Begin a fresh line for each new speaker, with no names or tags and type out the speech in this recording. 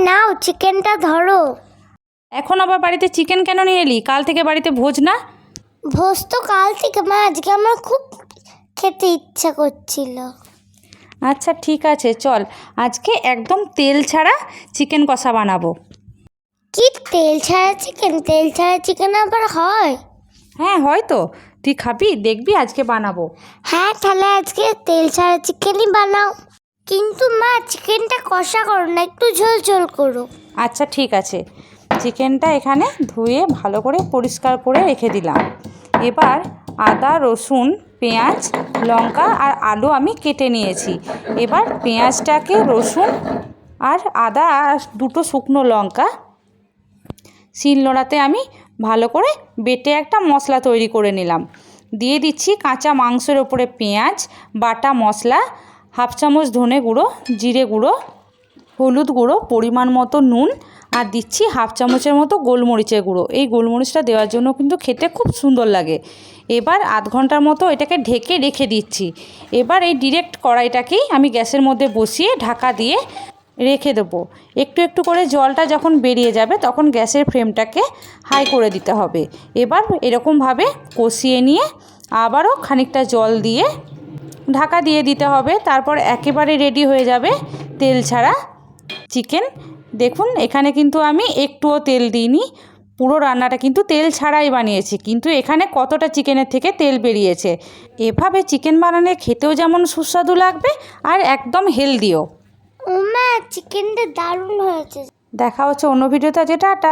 নাও চিকেনটা ধরো।
এখন আবার বাড়িতে চিকেন কেন নিয়ে এলি? কাল থেকে বাড়িতে ভোজ না?
ভোজ তো কাল থেকে মা, আজকে আমার খুব খেতে ইচ্ছা করছিল।
আচ্ছা ঠিক আছে, চল আজকে একদম তেল ছাড়া চিকেন কষা বানাবো।
কি তেল ছাড়া চিকেন? তেল ছাড়া চিকেন আবার হয়?
হ্যাঁ হয়তো, তুই খাবি? দেখবি আজকে বানাবো।
হ্যাঁ, তাহলে আজকে তেল ছাড়া চিকেনই বানাও। কিন্তু মা, চিকেনটা কষা করো না, একটু ঝোল ঝোল করো।
আচ্ছা ঠিক আছে, চিকেনটা এখানে ধুয়ে ভালো করে পরিষ্কার করে রেখে দিলাম। এবার আদা, রসুন, পেঁয়াজ, লঙ্কা আর আলু আমি কেটে নিয়েছি। এবার পেঁয়াজটাকে, রসুন আর আদা আর দুটো শুকনো লঙ্কা শিলনোড়াতে আমি ভালো করে বেটে একটা মশলা তৈরি করে নিলাম। দিয়ে দিচ্ছি কাঁচা মাংসের ওপরে পেঁয়াজ, বাটা মশলা, হাফ চামচ ধনে গুঁড়ো, জিরে গুঁড়ো, হলুদ গুঁড়ো, পরিমাণ মতো নুন আর দিচ্ছি হাফ চামচের মতো গোলমরিচের গুঁড়ো। এই গোলমরিচটা দেওয়ার জন্য কিন্তু খেতে খুব সুন্দর লাগে। এবার আধ ঘন্টার মতো এটাকে ঢেকে রেখে দিচ্ছি। এবার এই ডিরেক্ট কড়াইটাকেই আমি গ্যাসের মধ্যে বসিয়ে ঢাকা দিয়ে রেখে দেবো। একটু একটু করে জলটা যখন বেরিয়ে যাবে তখন গ্যাসের ফ্লেমটাকে হাই করে দিতে হবে। এবার এরকমভাবে কষিয়ে নিয়ে আবারও খানিকটা জল দিয়ে ঢাকা দিয়ে দিতে হবে। তারপর একেবারে রেডি হয়ে যাবে তেল ছাড়া চিকেন। দেখুন এখানে কিন্তু আমি একটুও তেল দিইনি, পুরো রান্নাটা কিন্তু তেল ছাড়াই বানিয়েছি, কিন্তু এখানে কতটা চিকেনের থেকে তেল বেরিয়েছে। এভাবে চিকেন বানালে খেতেও যেমন সুস্বাদু লাগবে আর একদম হেলদিও।
ও মা, চিকেনটা দারুণ হয়েছে।
দেখা হচ্ছে অন্য ভিডিওতে। টাটা।